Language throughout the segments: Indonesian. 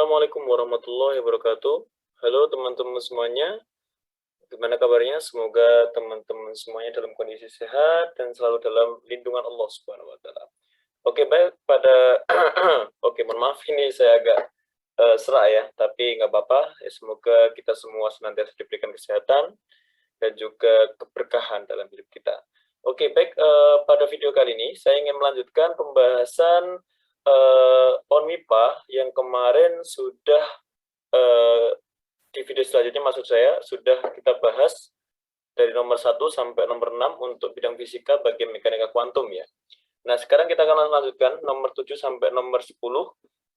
Assalamualaikum warahmatullahi wabarakatuh. Halo teman-teman semuanya, gimana kabarnya? Semoga teman-teman semuanya dalam kondisi sehat dan selalu dalam lindungan Allah Subhanahu wa taala. Oke, baik pada Oke, mohon maaf ini saya agak serak ya, tapi nggak apa-apa. Ya, semoga kita semua senantiasa diberikan kesehatan dan juga keberkahan dalam hidup kita. Oke, baik, pada video kali ini saya ingin melanjutkan pembahasan on MIPA yang kemarin sudah di video selanjutnya maksud saya sudah kita bahas dari nomor 1 sampai nomor 6 untuk bidang fisika bagian mekanika kuantum ya. Nah, sekarang kita akan lanjutkan nomor 7 sampai nomor 10.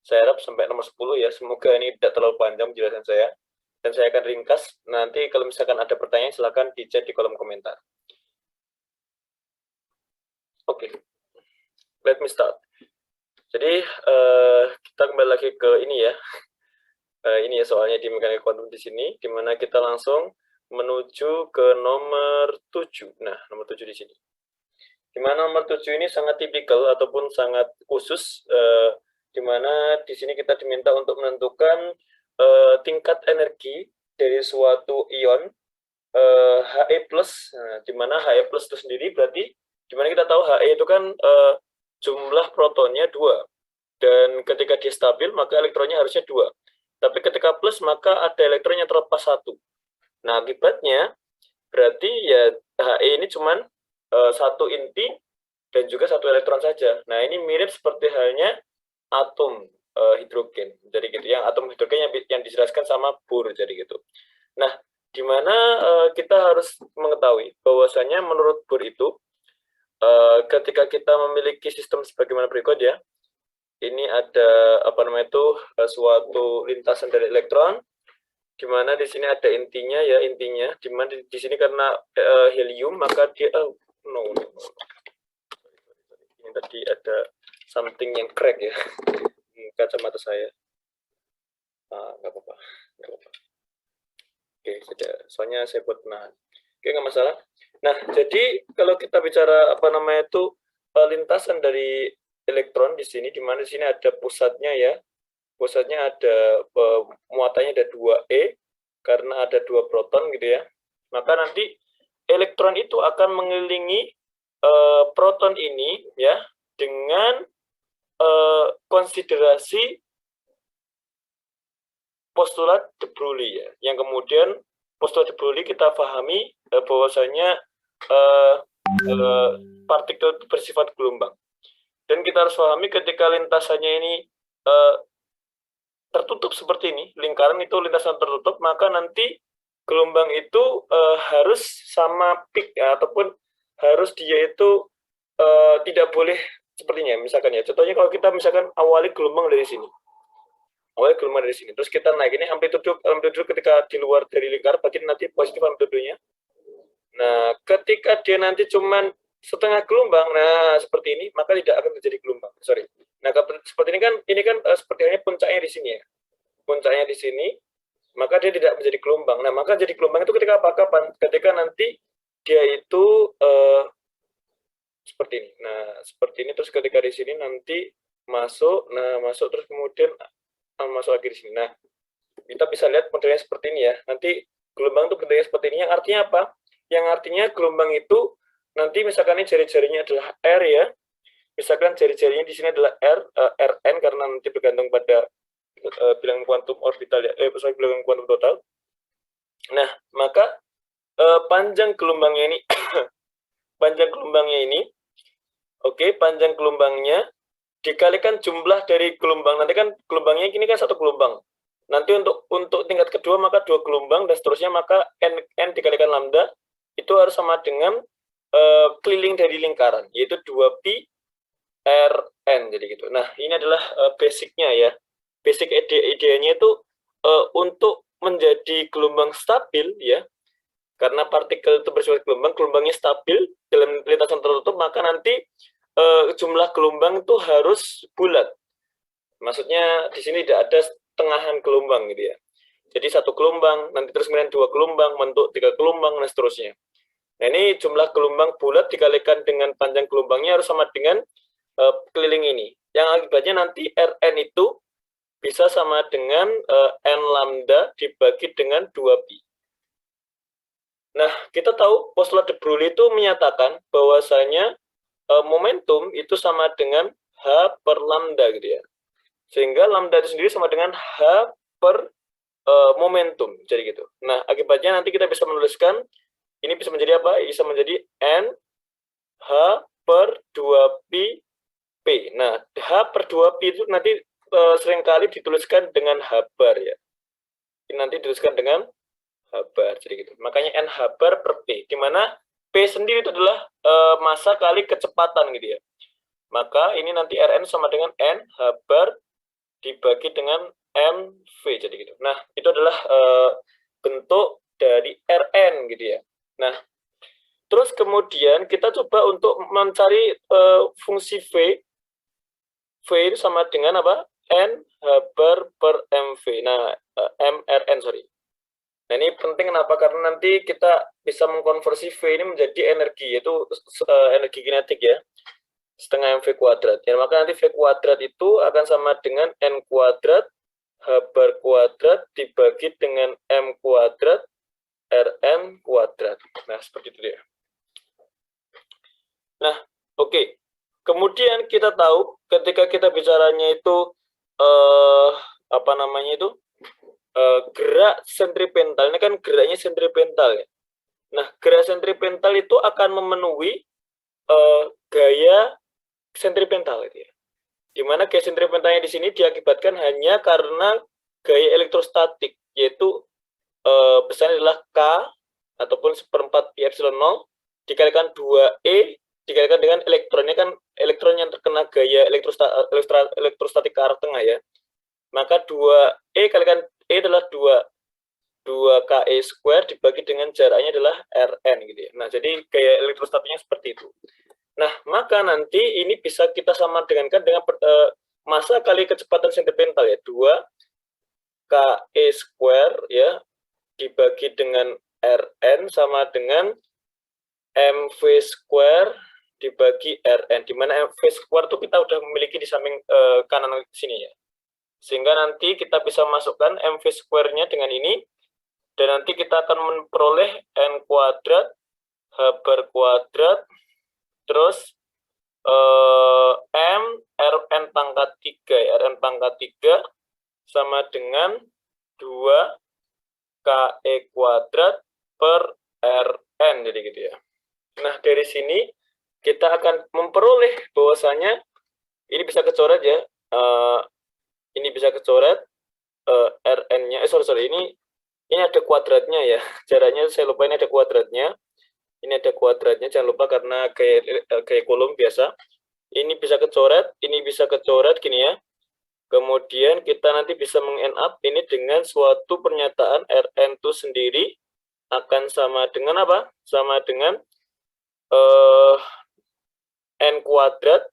Saya harap sampai nomor 10 ya. Semoga ini tidak terlalu panjang penjelasan saya. Dan saya akan ringkas. Nanti kalau misalkan ada pertanyaan, silakan di chat di kolom komentar. Oke, let me start. Jadi, kita kembali lagi ke ini ya. Ini ya soalnya di mekanika kuantum di sini, di mana kita langsung menuju ke nomor 7. Nah, nomor 7 di sini. Di mana nomor 7 ini sangat tipikal ataupun sangat khusus, di mana di sini kita diminta untuk menentukan tingkat energi dari suatu ion He+, nah, di mana He+ itu sendiri berarti, di mana kita tahu He itu kan jumlah protonnya 2, dan ketika dia stabil maka elektronnya harusnya 2. Tapi ketika plus maka ada elektronnya terlepas 1. Nah, akibatnya berarti ya He ini cuman satu inti dan juga satu elektron saja. Nah, ini mirip seperti halnya atom hidrogen. Jadi gitu, yang atom hidrogen yang dijelaskan sama Bohr, jadi gitu. Nah, di mana kita harus mengetahui bahwasanya menurut Bohr itu ketika kita memiliki sistem sebagaimana berikut ya. Ini ada apa namanya itu suatu lintasan dari elektron, di mana di sini ada intinya ya, intinya di mana di sini karena helium maka dia ini tadi ada something yang crack ya kacamata saya. Nggak apa-apa. Oke, soalnya saya buat menahan. Oke, nggak masalah. Nah, jadi kalau kita bicara apa namanya itu lintasan dari elektron di sini, di mana di sini ada pusatnya ya. Pusatnya ada muatannya ada 2e karena ada 2 proton gitu ya. Maka nanti elektron itu akan mengelilingi proton ini ya dengan konsiderasi postulat de Broglie ya. Yang kemudian postulat de Broglie kita pahami bahwasanya partikel itu bersifat gelombang. Dan kita harus pahami ketika lintasannya ini tertutup seperti ini, lingkaran itu lintasan tertutup, maka nanti gelombang itu harus sama peak ya, ataupun harus dia itu tidak boleh sepertinya, misalkan ya. Contohnya kalau kita misalkan awali gelombang dari sini. Terus kita naik ini amplitude ketika di luar dari lingkaran, berarti nanti positif amplitudenya. Nah, ketika dia nanti cuman setengah gelombang, nah seperti ini, maka tidak akan terjadi gelombang. Nah, seperti ini kan seperti halnya puncaknya di sini ya. Puncaknya di sini, maka dia tidak menjadi gelombang. Nah, maka jadi gelombang itu ketika apa? Kapan? Ketika nanti dia itu seperti ini. Nah, seperti ini terus ketika di sini nanti masuk, nah masuk terus kemudian masuk lagi di sini. Nah, kita bisa lihat modelnya seperti ini ya. Nanti gelombang itu bentuknya seperti ini. Yang artinya apa? Yang artinya gelombang itu nanti misalkan ini jari-jarinya adalah R ya. Misalkan jari-jarinya di sini adalah Rn karena nanti bergantung pada bilangan kuantum orbital ya, bilangan kuantum total. Nah, maka panjang gelombangnya ini panjang gelombangnya dikalikan jumlah dari gelombang. Nanti kan gelombangnya ini kan satu gelombang. Nanti untuk tingkat kedua maka 2 gelombang dan seterusnya, maka n dikalikan lambda itu harus sama dengan keliling dari lingkaran, yaitu 2pi Rn, jadi gitu. Nah, ini adalah basicnya ya. Basic idenya itu untuk menjadi gelombang stabil ya, karena partikel itu bersifat gelombangnya stabil dalam lintasan tertutup, maka nanti jumlah gelombang itu harus bulat. Maksudnya di sini tidak ada tengahan gelombang gitu ya. Jadi 1 gelombang, nanti terus kemudian 2 gelombang, bentuk 3 gelombang, dan seterusnya. Nah, ini jumlah gelombang bulat dikalikan dengan panjang gelombangnya harus sama dengan keliling ini. Yang akibatnya nanti Rn itu bisa sama dengan N lambda dibagi dengan 2pi. Nah, kita tahu postulat de Broglie itu menyatakan bahwasanya momentum itu sama dengan H per lambda gitu ya. Sehingga lambda itu sendiri sama dengan H per momentum, jadi gitu. Nah, akibatnya nanti kita bisa menuliskan, ini bisa menjadi apa? Bisa menjadi N H per 2pi P. Nah, H per 2pi itu nanti seringkali dituliskan dengan H bar ya. Ini nanti dituliskan dengan H bar, jadi gitu. Makanya N H bar per P, di mana P sendiri itu adalah massa kali kecepatan gitu ya. Maka ini nanti Rn sama dengan N H bar dibagi dengan mv, jadi gitu. Nah, itu adalah bentuk dari Rn gitu ya. Nah, terus kemudian kita coba untuk mencari fungsi V. V itu sama dengan apa? N H bar per mv. Nah, mRn, sorry. Nah, ini penting kenapa? Karena nanti kita bisa mengkonversi V ini menjadi energi, yaitu energi kinetik ya. Setengah mv kuadrat. Ya, maka nanti V kuadrat itu akan sama dengan N kuadrat H bar kuadrat dibagi dengan M kuadrat Rn kuadrat. Nah, seperti itu dia. Nah, oke. Kemudian kita tahu ketika kita bicaranya itu apa namanya itu gerak sentripetal. Ini kan geraknya sentripetal ya. Nah, gerak sentripetal itu akan memenuhi gaya sentripetal gitu ya. Di mana gaya sentripetalnya di sini diakibatkan hanya karena gaya elektrostatik, yaitu besarnya adalah K ataupun seperempat pi epsilon 0 dikalikan 2E dikalikan dengan elektronnya, kan elektron yang terkena gaya elektrostatik ke arah tengah ya. Maka 2E kalikan E adalah 2KE square dibagi dengan jaraknya adalah Rn gitu ya. Nah, jadi gaya elektrostatiknya seperti itu. Nah, maka nanti ini bisa kita samakan dengan massa kali kecepatan sentripetal ya, 2KE square ya, dibagi dengan Rn sama dengan mv square dibagi Rn, di mana mv square itu kita udah memiliki di samping kanan sini ya. Sehingga nanti kita bisa masukkan mv square-nya dengan ini, dan nanti kita akan memperoleh N kuadrat H bar kuadrat terus M Rn pangkat 3 ya, Rn pangkat 3 sama dengan 2 KE kuadrat per Rn, jadi gitu ya. Nah, dari sini kita akan memperoleh bahwasanya ini bisa kecoret ya, ini bisa kecoret Rn-nya, ini ada kuadratnya ya, caranya saya lupa, ini ada kuadratnya. Ini ada kuadratnya, jangan lupa karena kayak kolom biasa. Ini bisa kecoret, ini bisa kecoret gini ya. Kemudian kita nanti bisa meng-end up ini dengan suatu pernyataan Rn itu sendiri akan sama dengan apa? Sama dengan N kuadrat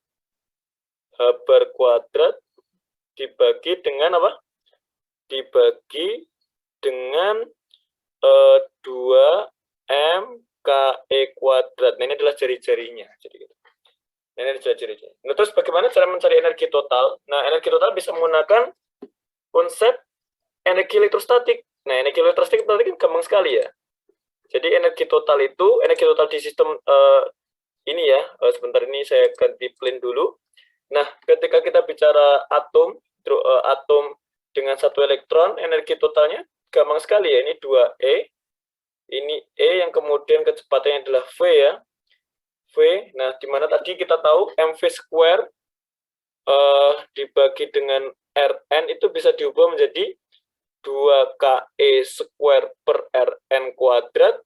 H bar kuadrat dibagi dengan apa? Dibagi dengan 2M KE kuadrat. Nah, ini adalah jari-jarinya. Jadi gitu. Nah, ini adalah jari-jarinya. Nah, terus bagaimana cara mencari energi total? Nah, energi total bisa menggunakan konsep energi elektrostatik. Nah, energi elektrostatik berarti kan gampang sekali ya. Jadi energi total di sistem ini ya. Sebentar, ini saya ganti plane dulu. Nah, ketika kita bicara atom dengan satu elektron, energi totalnya gampang sekali ya. Ini 2E. Ini E yang kemudian kecepatannya adalah V ya. V, nah dimana tadi kita tahu mv square dibagi dengan Rn itu bisa diubah menjadi 2KE square per Rn kuadrat.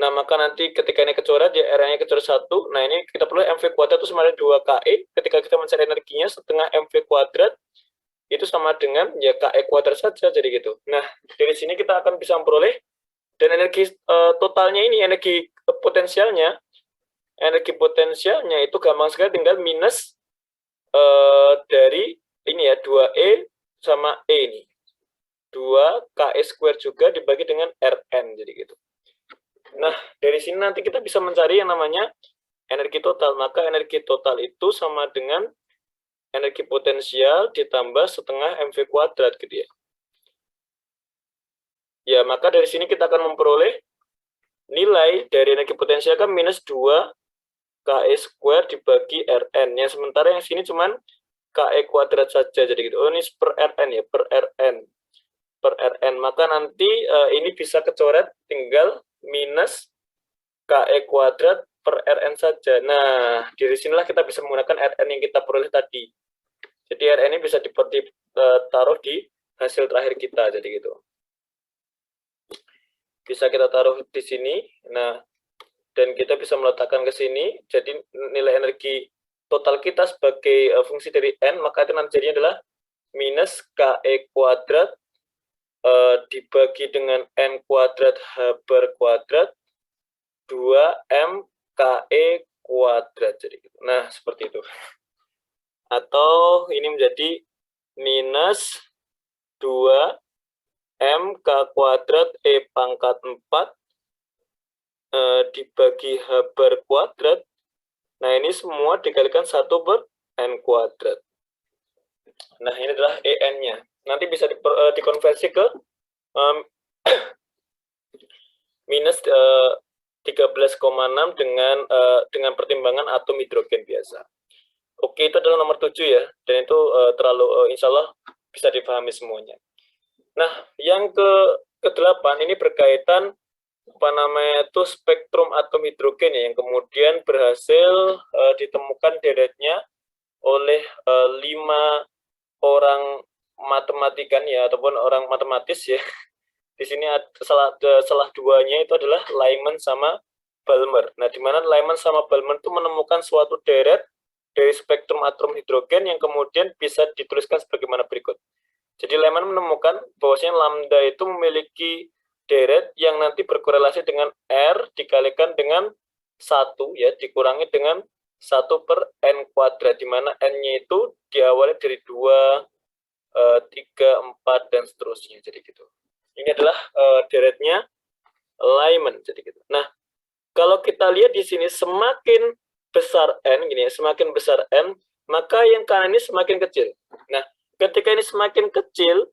Nah, maka nanti ketika ini kecoret, ya Rn-nya kecoret 1. Nah, ini kita perlu mv kuadrat itu sama dengan 2KE. Ketika kita mencari energinya, setengah mv kuadrat itu sama dengan ya KE kuadrat saja, jadi gitu. Nah, dari sini kita akan bisa memperoleh, dan energi totalnya ini, energi potensialnya itu gampang sekali, tinggal minus dari ini ya, 2E sama E ini. 2KE square juga dibagi dengan Rn, jadi gitu. Nah, dari sini nanti kita bisa mencari yang namanya energi total. Maka energi total itu sama dengan energi potensial ditambah setengah mv kuadrat gitu ya. Ya, maka dari sini kita akan memperoleh nilai dari energi potensial kan minus 2 KE square dibagi Rn. Yang sementara yang sini cuman KE kuadrat saja, jadi gitu. Oh, ini per Rn ya, per Rn. Per Rn, maka nanti ini bisa kecoret tinggal minus KE kuadrat per Rn saja. Nah, dari sinilah kita bisa menggunakan Rn yang kita peroleh tadi. Jadi Rn ini bisa ditaruh di hasil terakhir kita, jadi gitu. Bisa kita taruh di sini. Nah, dan kita bisa meletakkan ke sini. Jadi nilai energi total kita sebagai fungsi dari N, maka itu nanti jadinya adalah minus KE kuadrat dibagi dengan N kuadrat H bar kuadrat 2M KE kuadrat. Jadi gitu. Nah, seperti itu. Atau ini menjadi minus 2 M K kuadrat E pangkat 4 dibagi H bar kuadrat. Nah, ini semua dikalikan 1 per N kuadrat. Nah, ini adalah EN-nya. Nanti bisa dikonversi ke minus 13,6 dengan pertimbangan atom hidrogen biasa. Oke, itu adalah nomor 7 ya. Dan itu insya Allah bisa dipahami semuanya. Nah, yang ke-8 ini berkaitan spektrum atom hidrogen ya, yang kemudian berhasil ditemukan deretnya oleh 5 orang matematikan ya, ataupun orang matematis ya. Di sini salah duanya itu adalah Lyman sama Balmer. Nah, di mana Lyman sama Balmer itu menemukan suatu deret dari spektrum atom hidrogen yang kemudian bisa dituliskan sebagaimana berikut. Jadi Lyman menemukan bahwasanya lambda itu memiliki deret yang nanti berkorelasi dengan R dikalikan dengan 1 ya, dikurangi dengan 1 per N kuadrat, di mana N-nya itu diawali dari 2, 3, 4, dan seterusnya. Jadi gitu. Ini adalah deretnya Lyman. Jadi gitu. Nah, kalau kita lihat di sini semakin besar N, gini ya, semakin besar N, maka yang kanan ini semakin kecil. Nah, ketika ini semakin kecil,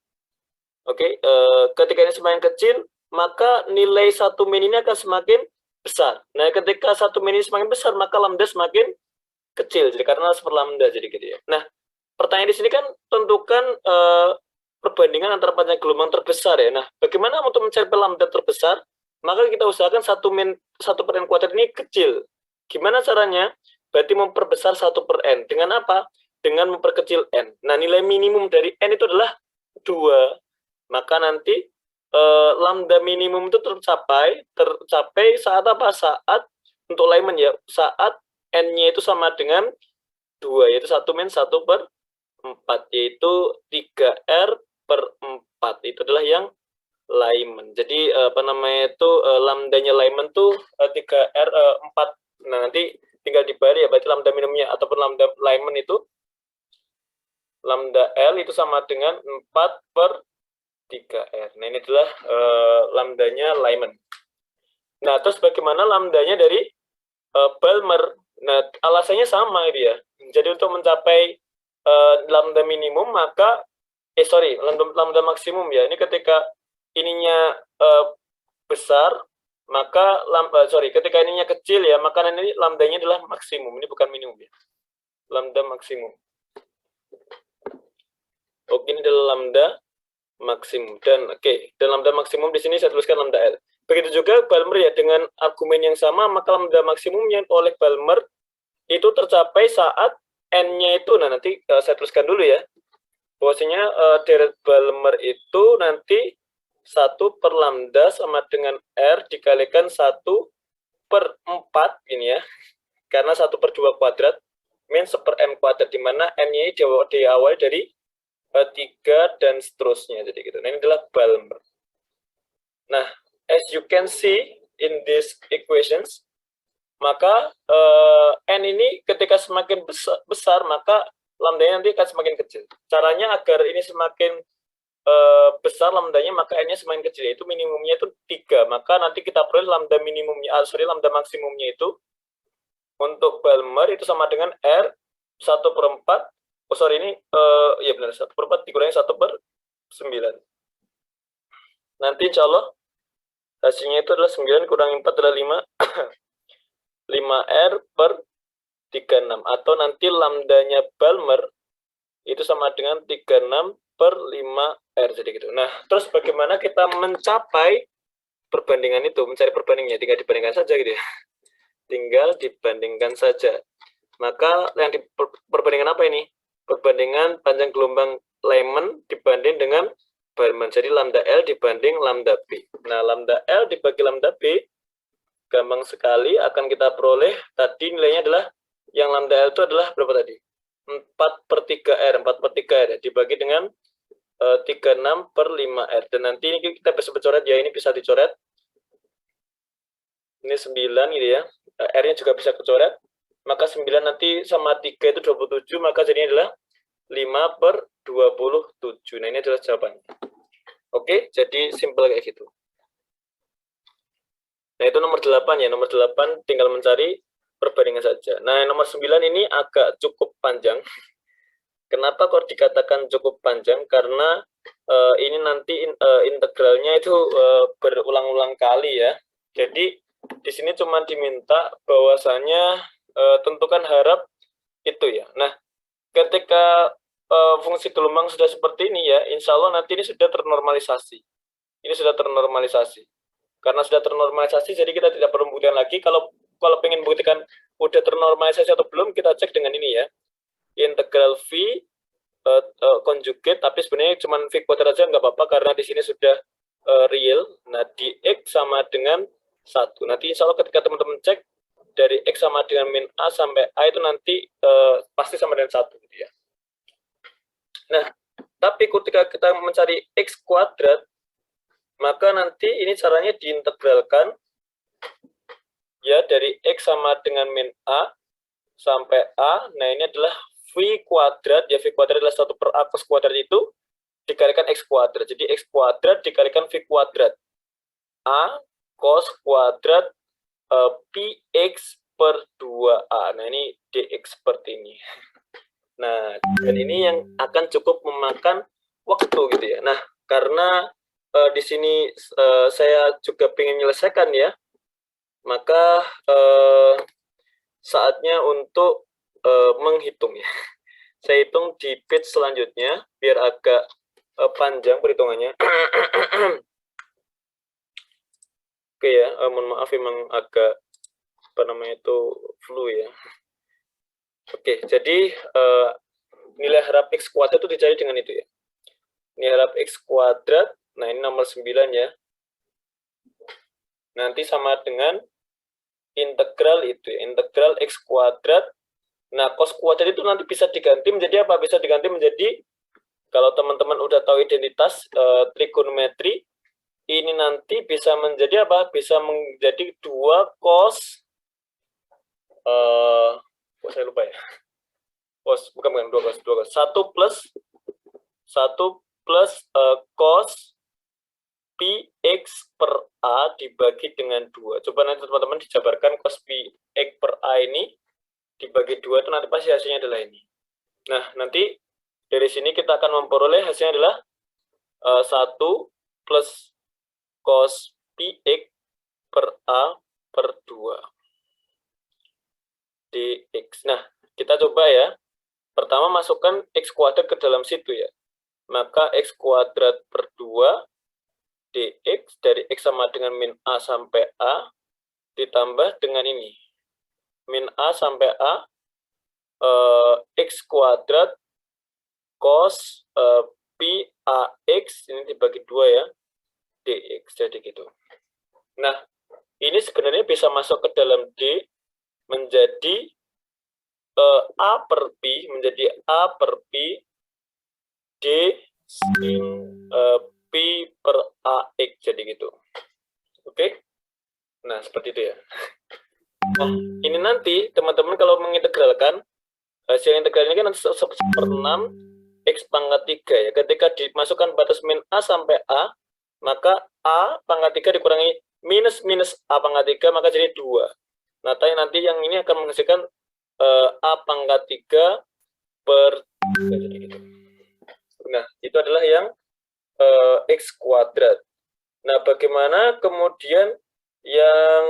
ketika ini semakin kecil, maka nilai 1 min ini akan semakin besar. Nah, ketika 1 min ini semakin besar, maka lambda semakin kecil. Jadi karena per lambda, jadi gitu ya. Nah, pertanyaan di sini kan tentukan perbandingan antara panjang gelombang terbesar ya. Nah, bagaimana untuk mencari lambda terbesar? Maka kita usahakan 1 per N kuadrat ini kecil. Gimana caranya? Berarti memperbesar 1 per N. Dengan apa? Dengan memperkecil N. Nah, nilai minimum dari N itu adalah 2. Maka nanti lambda minimum itu tercapai saat apa? Saat untuk Lyman ya, saat N-nya itu sama dengan 2, yaitu 1 min 1 per 4, yaitu 3R per 4. Itu adalah yang Lyman. Jadi lambdanya Lyman tuh 3R 4. Nah, nanti tinggal dibalik ya, berarti lambda minimumnya ataupun lambda Lyman itu lambda L itu sama dengan 4 per 3R. Nah, ini adalah lambdanya Lyman. Nah, terus bagaimana lambdanya dari Balmer? Nah, alasannya sama dia. Jadi untuk mencapai lambda minimum maka lambda maksimum ya. Ini ketika ininya besar, maka ketika ininya kecil ya, maka ini lambdanya adalah maksimum. Ini bukan minimum ya. Lambda maksimum. Oke, ini adalah lambda maksimum. Dan lambda maksimum di sini saya tuliskan lambda L. Begitu juga Balmer ya, dengan argumen yang sama, maka lambda maksimumnya oleh Balmer itu tercapai saat N-nya itu, nah nanti saya tuliskan dulu ya, bahwasanya deret Balmer itu nanti 1 per lambda sama dengan R dikalikan 1 per 4, ini ya, karena 1 per 2 kuadrat, min 1 per N kuadrat, di mana N-nya diawali dari 3 dan seterusnya, jadi gitu. Nah, ini adalah Balmer. Nah, as you can see in these equations, maka N ini ketika semakin besar maka lambdanya nanti akan semakin kecil. Caranya agar ini semakin besar lambdanya, maka N-nya semakin kecil, yaitu minimumnya itu 3. Maka nanti kita peroleh lambda minimumnya, lambda maksimumnya itu untuk Balmer itu sama dengan R 1 per 4 Oh sorry, ini ya benar, 1/4 dikurangi 1/9. Nanti insya Allah hasilnya itu adalah 9 kurangi 4 adalah 5. 5R per 36. Atau nanti lambdanya Balmer itu sama dengan 36 per 5R. Jadi gitu. Nah, terus bagaimana kita mencapai perbandingan itu? Mencari perbandingnya, tinggal dibandingkan saja gitu ya. Tinggal dibandingkan saja. Maka yang perbandingan apa ini? Perbandingan panjang gelombang Lyman dibanding dengan Balmer. Jadi lambda L dibanding lambda B. Nah, lambda L dibagi lambda B gampang sekali akan kita peroleh. Tadi nilainya adalah yang lambda L itu adalah berapa tadi? 4/3R. 4/3R ya, dibagi dengan 36 per 5R. Dan nanti ini kita bisa coret ya, ini bisa dicoret. Ini 9 gitu ya. R-nya juga bisa kecoret. Maka 9 nanti sama 3 itu 27, maka jadinya adalah 5/27. Nah, ini adalah jawabannya. Oke, jadi simple kayak gitu. Nah, itu nomor 8 ya. Nomor 8 tinggal mencari perbandingan saja. Nah, nomor 9 ini agak cukup panjang. Kenapa kok dikatakan cukup panjang? Karena ini nanti integralnya itu berulang-ulang kali ya. Jadi, di sini cuma diminta bahwasanya tentukan harap itu ya. Nah, ketika fungsi gelombang sudah seperti ini ya, insya Allah nanti ini sudah ternormalisasi. Ini sudah ternormalisasi. Karena sudah ternormalisasi, jadi kita tidak perlu membuktikan lagi. Kalau pengen buktikan udah ternormalisasi atau belum, kita cek dengan ini ya. Integral V conjugate, tapi sebenarnya cuma V kuadrat aja nggak apa-apa, karena di sini sudah real. Nah, di X sama dengan 1. Nanti insya Allah ketika teman-teman cek, dari X sama dengan min A sampai A itu nanti pasti sama dengan 1 gitu ya. Nah, tapi ketika kita mencari X kuadrat, maka nanti ini caranya diintegralkan ya dari X sama dengan min A sampai A. Nah, ini adalah V kuadrat, ya V kuadrat adalah 1 per A cos kuadrat itu dikalikan X kuadrat. Jadi X kuadrat dikalikan V kuadrat. A cos kuadrat Px per 2A. Nah, ini dx seperti ini. Nah, dan ini yang akan cukup memakan waktu gitu ya. Nah, karena di sini saya juga ingin menyelesaikan ya, maka saatnya untuk menghitung ya. Saya hitung di page selanjutnya biar agak panjang perhitungannya. Oke ya, mohon maaf memang agak apa namanya itu flu ya. Oke, jadi nilai harap X kuadrat itu dicari dengan itu ya. Nilai harap X kuadrat, nah ini nomor 9 ya. Nanti sama dengan integral itu ya, integral X kuadrat. Nah, cos kuadrat itu nanti bisa diganti menjadi apa? Bisa diganti menjadi, kalau teman-teman udah tahu identitas trigonometri, ini nanti bisa menjadi apa? Bisa menjadi 2 cos, saya lupa ya. Cos, bukan 2 cos. 1 plus cos Px per A dibagi dengan 2. Coba nanti teman-teman dijabarkan cos Px per A ini dibagi 2 itu nanti pasti hasilnya adalah ini. Nah, nanti dari sini kita akan memperoleh hasilnya adalah 1 plus cos Px per A per 2 dx. Nah, kita coba ya. Pertama masukkan X kuadrat ke dalam situ ya. Maka X kuadrat per 2 dx dari X sama dengan min A sampai A ditambah dengan ini. Min A sampai A X kuadrat cos Pi AX ini dibagi 2 ya, dx, jadi gitu. Nah, ini sebenarnya bisa masuk ke dalam D menjadi A per Pi, menjadi A per Pi D sin Pi per AX, jadi gitu. Oke? Nah, seperti itu ya. Nah, ini nanti teman-teman kalau mengintegralkan, hasil integral ini kan 1/6 X pangkat 3 ya. Ketika dimasukkan batas min A sampai A, maka A pangkat 3 dikurangi minus A pangkat 3, maka jadi 2. Nah, nanti yang ini akan menghasilkan A pangkat 3 per Jadi gitu. Nah, itu adalah yang X kuadrat. Nah, bagaimana kemudian yang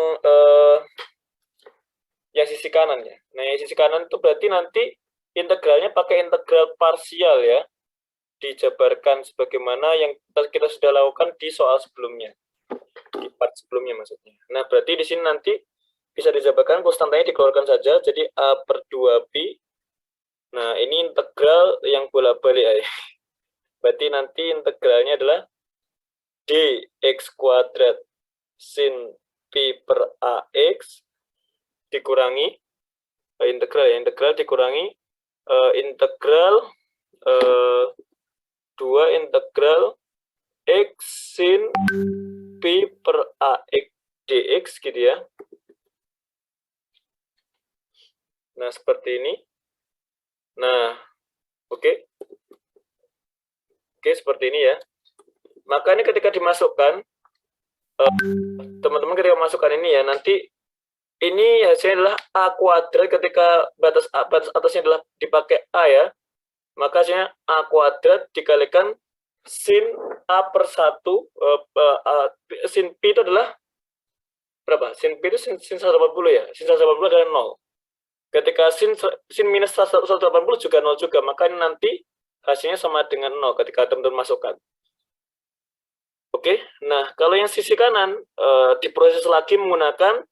sisi kanannya? Nah, yang sisi kanan itu berarti nanti integralnya pakai integral parsial ya, dijabarkan sebagaimana yang kita sudah lakukan di soal sebelumnya, di part sebelumnya maksudnya. Nah, berarti di sini nanti bisa dijabarkan konstantanya dikeluarkan saja, jadi A per 2B. Nah, ini integral yang bolak-balik ya. Berarti nanti integralnya adalah dx kuadrat sin P per AX dikurangi integral dikurangi integral 2 integral X sin P per AX dx gitu ya. Nah, seperti ini. Nah, oke, seperti ini ya. Maka ini ketika dimasukkan, teman-teman ketika masukkan ini ya, nanti ini hasilnya adalah A kuadrat ketika batas atasnya adalah dipakai A ya. Maka hasilnya A kuadrat dikalikan sin A per 1, sin P itu adalah berapa? Sin P itu sin 180 ya. Sin 180 adalah 0. Ketika sin minus 180 juga 0 juga, maka ini nanti hasilnya sama dengan 0 ketika teman-teman masukkan. Oke, nah kalau yang sisi kanan diproses lagi menggunakan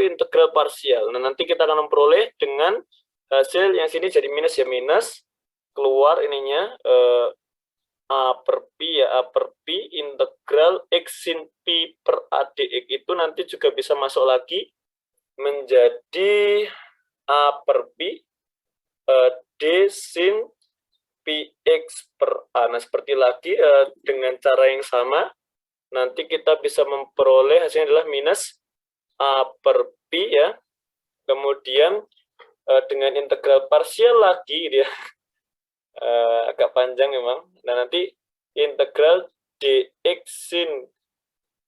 integral parsial. Nah, nanti kita akan memperoleh dengan hasil yang sini jadi minus ya, minus keluar ininya A per P ya, A per P integral X sin P per A dx itu nanti juga bisa masuk lagi menjadi A per P D sin Px per A. Nah, seperti lagi dengan cara yang sama, nanti kita bisa memperoleh hasilnya adalah minus A per P ya. Kemudian dengan integral parsial lagi gitu ya. Agak panjang memang. Nah, nanti integral dx sin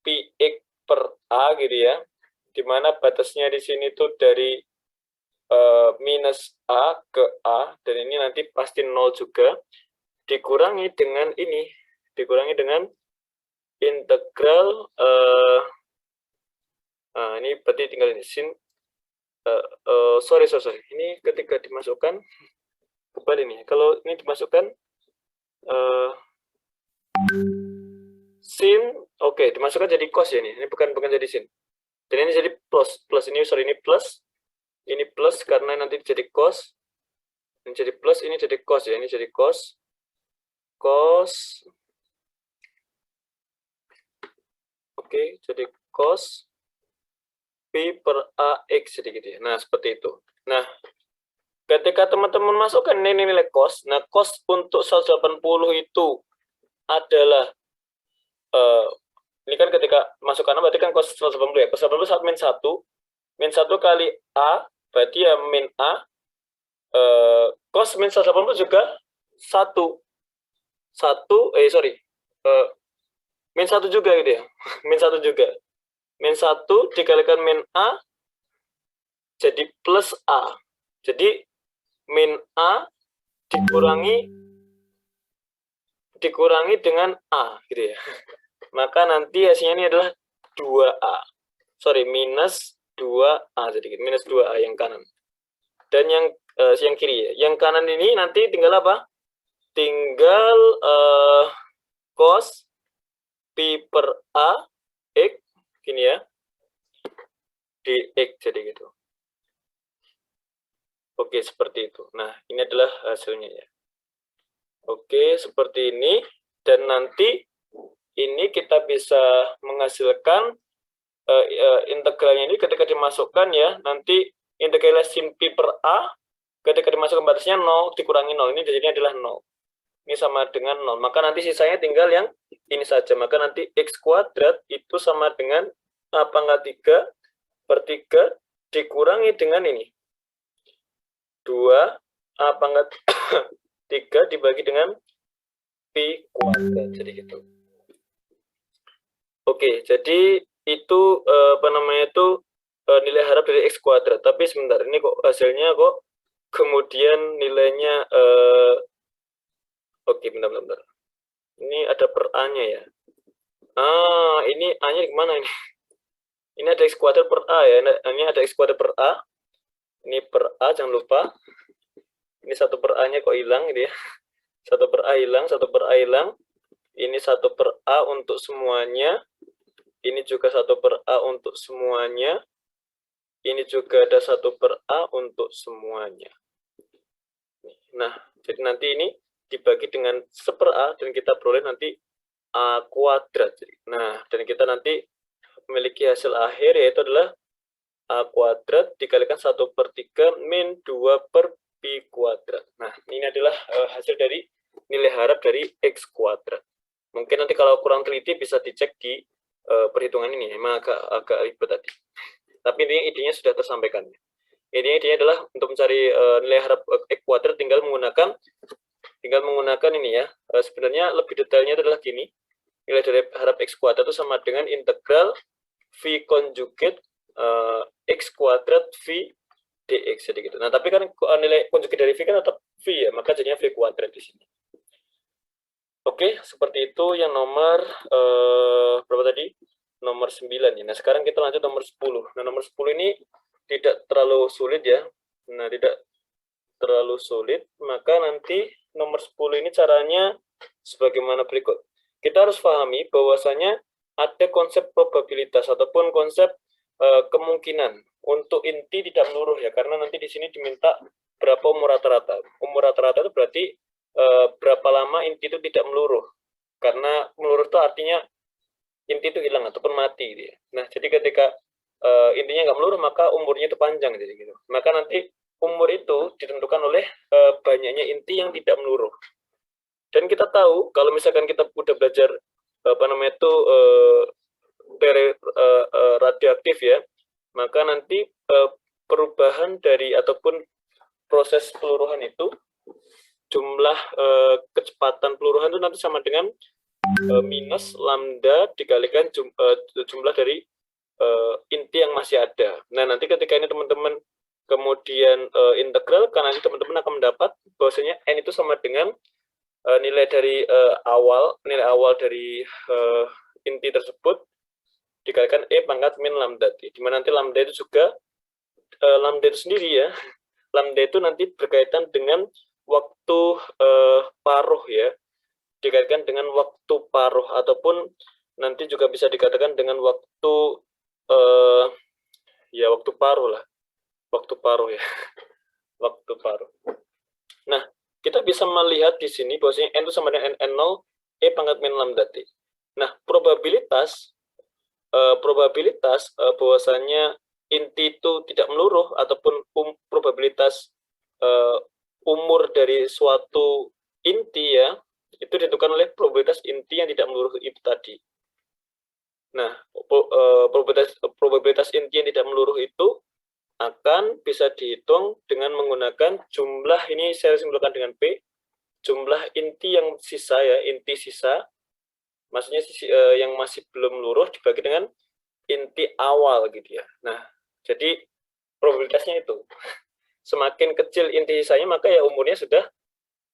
Px per A gitu ya. Dimana batasnya di sini tuh dari minus A ke A, dan ini nanti pasti 0 juga, dikurangi dengan ini, dikurangi dengan integral nah ini berarti tinggal ini sin sorry ini ketika dimasukkan kembali nih, kalau ini dimasukkan sin dimasukkan jadi cos ya, ini bukan jadi sin, dan ini jadi plus ini, sorry ini plus karena nanti jadi cos, ini jadi plus, ini jadi cos ya, ini jadi cos jadi cos P per AX jadi gitu ya. Nah, seperti itu. Nah, ketika teman-teman masukkan ini nilai cos, nah cos untuk 180 itu adalah ini kan ketika masukkan berarti kan cos 180 ya. Cos 180 min 1 kali A berarti ya min A, cos min 180 juga 1 min 1 juga gitu ya. Min 1 juga. Min 1 dikalikan min A jadi plus A. Jadi min A dikurangi dengan A gitu ya. Maka nanti hasilnya ini adalah 2A. Sorry, minus 2A sedikit, minus 2A yang kanan. Dan yang kiri ya. Yang kanan ini nanti tinggal apa? Tinggal cos P per A X gini ya, dx jadi gitu. Oke, seperti itu. Nah, ini adalah hasilnya ya. Oke, seperti ini. Dan nanti ini kita bisa menghasilkan integralnya ini ketika dimasukkan ya, nanti integral sin P per A ketika dimasukkan batasnya 0 dikurangi 0, ini jadinya adalah 0. Ini sama dengan 0. Maka nanti sisanya tinggal yang ini saja. Maka nanti X kuadrat itu sama dengan A pangkat 3 per 3 dikurangi dengan ini. 2 A pangkat 3 dibagi dengan P kuadrat. Jadi gitu. Oke, jadi itu nilai harap dari X kuadrat. Tapi sebentar, ini kok hasilnya kok kemudian nilainya, oke, bentar. Ini ada per A-nya ya. Ini A-nya gimana ini? Ini ada X kuadrat per A ya. Ini ada X kuadrat per A. Ini per A, jangan lupa. Ini 1 per A-nya kok hilang gitu ya. 1 per A hilang, 1 per A hilang. Ini 1 per A untuk semuanya. Ini juga 1 per A untuk semuanya. Ini juga ada 1 per A untuk semuanya. Nah, jadi nanti ini dibagi dengan 1 per A dan kita peroleh nanti A kuadrat. Nah, dan kita nanti memiliki hasil akhir yaitu adalah A kuadrat dikalikan 1 per 3 min 2 per B kuadrat. Nah, ini adalah hasil dari nilai harap dari X kuadrat. Mungkin nanti kalau kurang teliti bisa dicek di perhitungan ini, emang agak ribet tadi. Tapi intinya sudah tersampaikan. Intinya adalah untuk mencari nilai harap X kuadrat tinggal menggunakan ini ya. Sebenarnya lebih detailnya adalah gini. Nilai dari harap X kuadrat itu sama dengan integral V conjugate X kuadrat V dx, jadi gitu. Nah, tapi kan nilai konjugat dari V kan tetap V ya, maka jadinya V kuadrat di sini. Oke, seperti itu yang nomor berapa tadi? Nomor 9 ya. Nah, sekarang kita lanjut nomor 10. Nah, nomor 10 ini tidak terlalu sulit ya. Nah, tidak terlalu sulit, maka nanti nomor 10 ini caranya sebagaimana berikut. Kita harus pahami bahwasanya ada konsep probabilitas ataupun konsep kemungkinan untuk inti tidak meluruh ya, karena nanti di sini diminta berapa umur rata-rata. Umur rata-rata itu berarti berapa lama inti itu tidak meluruh. Karena meluruh itu artinya inti itu hilang ataupun mati gitu ya. Nah, jadi ketika intinya nggak meluruh maka umurnya itu panjang jadi gitu. Maka nanti umur itu ditentukan oleh banyaknya inti yang tidak meluruh. Dan kita tahu kalau misalkan kita udah belajar radioaktif ya, maka nanti perubahan dari ataupun proses peluruhan itu jumlah kecepatan peluruhan itu nanti sama dengan minus lambda dikalikan jumlah dari inti yang masih ada. Nah, nanti ketika ini teman-teman kemudian integral, karena nanti teman-teman akan mendapat bahwasanya n itu sama dengan nilai awal dari inti tersebut dikalikan e pangkat min lambda t, di mana nanti lambda itu juga lambda itu sendiri ya. Lambda itu nanti berkaitan dengan waktu paruh ya, dikaitkan dengan waktu paruh ataupun nanti juga bisa dikatakan dengan waktu ya waktu paruh lah, waktu paruh ya, waktu paruh. Nah, kita bisa melihat di sini bahwasanya n itu sama dengan n0 e pangkat min lambda t. Nah, probabilitas bahwasanya inti itu tidak meluruh ataupun probabilitas umur dari suatu inti ya, itu ditentukan oleh probabilitas inti yang tidak meluruh itu tadi. Nah, probabilitas inti yang tidak meluruh itu akan bisa dihitung dengan menggunakan jumlah, ini saya simpulkan dengan P, jumlah inti yang sisa ya, inti sisa, maksudnya yang masih belum meluruh dibagi dengan inti awal gitu ya. Nah, jadi probabilitasnya itu semakin kecil inti sisanya maka ya umurnya sudah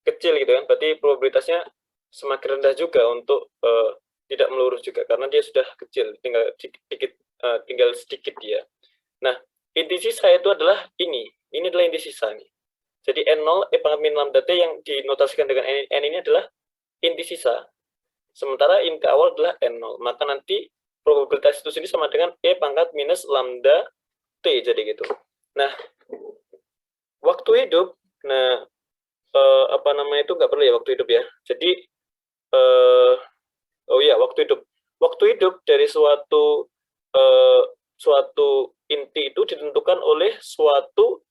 kecil gitu kan, berarti probabilitasnya semakin rendah juga untuk tidak meluruh juga karena dia sudah kecil, tinggal sedikit dia. Nah, inti sisa itu adalah ini adalah inti sisa nih. Jadi n0 e pangkat min lambda t yang dinotasikan dengan n ini adalah inti sisa, sementara inti awal adalah n0, maka nanti probabilitas itu sendiri sama dengan e pangkat minus lambda t, jadi gitu. Nah, waktu hidup, nah itu nggak perlu ya waktu hidup ya. Jadi waktu hidup dari suatu inti itu ditentukan oleh suatu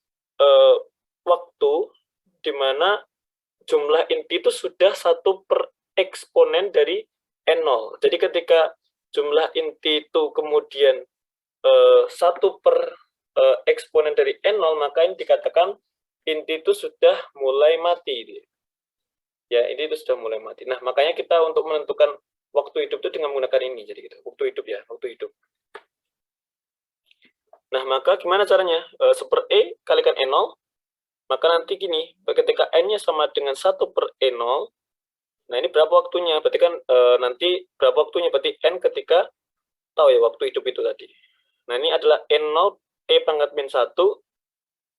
waktu di mana jumlah inti itu sudah 1 per eksponen dari n0. Jadi ketika jumlah inti itu kemudian 1 per eksponen dari n0, maka ini dikatakan inti itu sudah mulai mati. Ya, inti itu sudah mulai mati. Nah, makanya kita untuk menentukan waktu hidup itu dengan menggunakan ini, jadi gitu. Waktu hidup ya, waktu hidup. Nah, maka gimana caranya? 1 per E kalikan N0, Maka nanti gini, ketika N-nya sama dengan 1 per E0, nah ini berapa waktunya? Berarti kan nanti berapa waktunya? Berarti N ketika tahu ya waktu hidup itu tadi. Nah ini adalah N0 E pangkat min 1,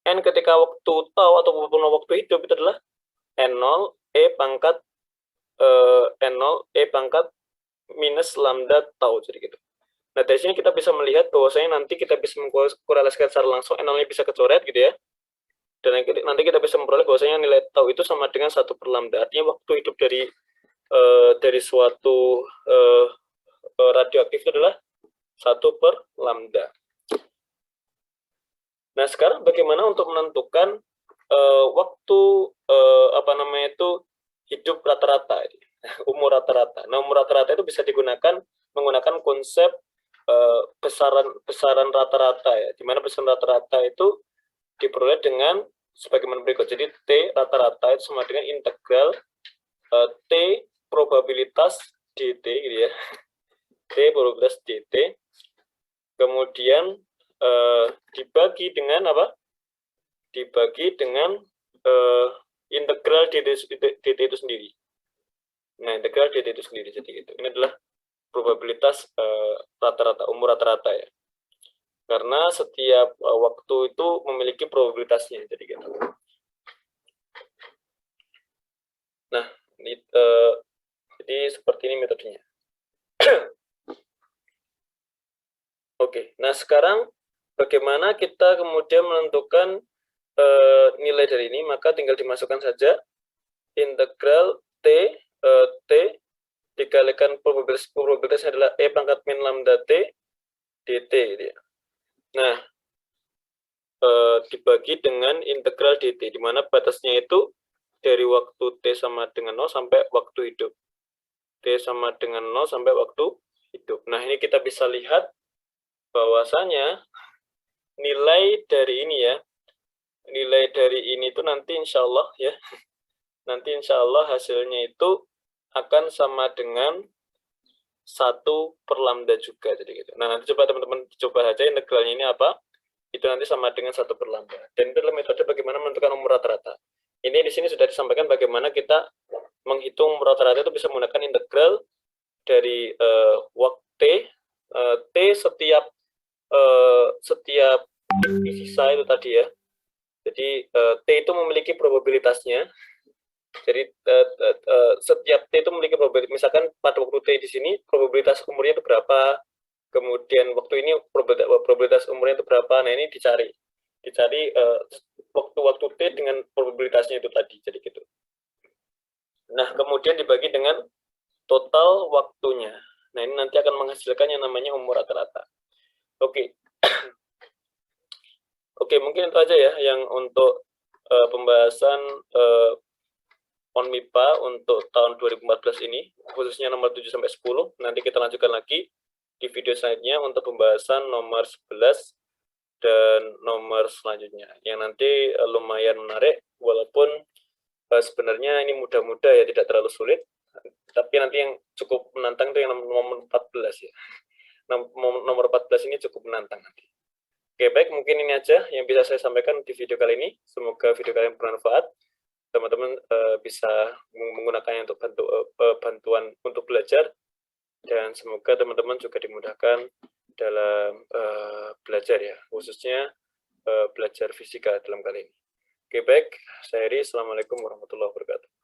N ketika waktu tahu ataupun waktu hidup itu adalah N0 E pangkat N0 E pangkat minus lambda tau, jadi gitu. Nah dari sini kita bisa melihat bahwasanya nanti kita bisa mengkorelasikan secara langsung N0-nya bisa kecoret gitu ya. Dan nanti kita bisa memperoleh bahwasanya nilai tau itu sama dengan 1 per lambda. Artinya waktu hidup dari suatu radioaktif itu adalah 1 per lambda. Nah sekarang bagaimana untuk menentukan waktu hidup rata-rata, umur rata-rata. Nah umur rata-rata itu bisa digunakan menggunakan konsep besaran rata-rata ya, di mana besaran rata-rata itu diperoleh dengan sebagaimana berikut. Jadi T rata-rata itu sama dengan integral T probabilitas dt gitu ya. T probabilitas dt kemudian dibagi dengan apa? Dibagi dengan integral dt itu sendiri. Nah, integral dt itu sendiri. Jadi itu. Ini adalah probabilitas rata-rata, umur rata-rata ya. Karena setiap waktu itu memiliki probabilitasnya, jadi gitu. Nah, jadi seperti ini metodenya. Oke, nah sekarang bagaimana kita kemudian menentukan nilai dari ini? Maka tinggal dimasukkan saja integral T dikalikan probabilitasnya adalah E pangkat min lambda T dt gitu ya. Nah, dibagi dengan integral dt, di mana batasnya itu dari waktu T sama dengan 0 sampai waktu hidup. T sama dengan 0 sampai waktu hidup. Nah, ini kita bisa lihat bahwasanya nilai dari ini ya, nilai dari ini itu nanti insya Allah ya, nanti insya Allah hasilnya itu akan sama dengan 1 per lambda juga, jadi gitu. Nah, nanti coba teman-teman coba aja integralnya ini apa, itu nanti sama dengan 1 per lambda. Dan itu adalah metode bagaimana menentukan umur rata-rata. Ini di sini sudah disampaikan bagaimana kita menghitung umur rata-rata itu bisa menggunakan integral dari waktu T setiap sisa itu tadi ya. Jadi T itu memiliki probabilitasnya. Jadi setiap T itu memiliki probabilitas. Misalkan pada waktu T di sini probabilitas umurnya itu berapa, kemudian waktu ini probabilitas umurnya itu berapa. Nah ini dicari waktu-waktu T dengan probabilitasnya itu tadi, jadi gitu. Nah kemudian dibagi dengan total waktunya. Nah ini nanti akan menghasilkan yang namanya umur rata-rata. Oke. Oke, mungkin itu aja ya yang untuk pembahasan ONMIPA untuk tahun 2014 ini, khususnya nomor 7 sampai 10. Nanti kita lanjutkan lagi di video selanjutnya untuk pembahasan nomor 11 dan nomor selanjutnya, yang nanti lumayan menarik, walaupun sebenarnya ini mudah-mudah ya, tidak terlalu sulit, tapi nanti yang cukup menantang itu yang nomor 14 ya. Nomor 14 ini cukup menantang nanti. Oke, baik, mungkin ini aja yang bisa saya sampaikan di video kali ini. Semoga video kalian bermanfaat. Teman-teman bisa menggunakannya untuk bantuan untuk belajar, dan semoga teman-teman juga dimudahkan dalam belajar ya, khususnya belajar fisika dalam kali ini. Oke, baik, saya Heri. Assalamualaikum warahmatullahi wabarakatuh.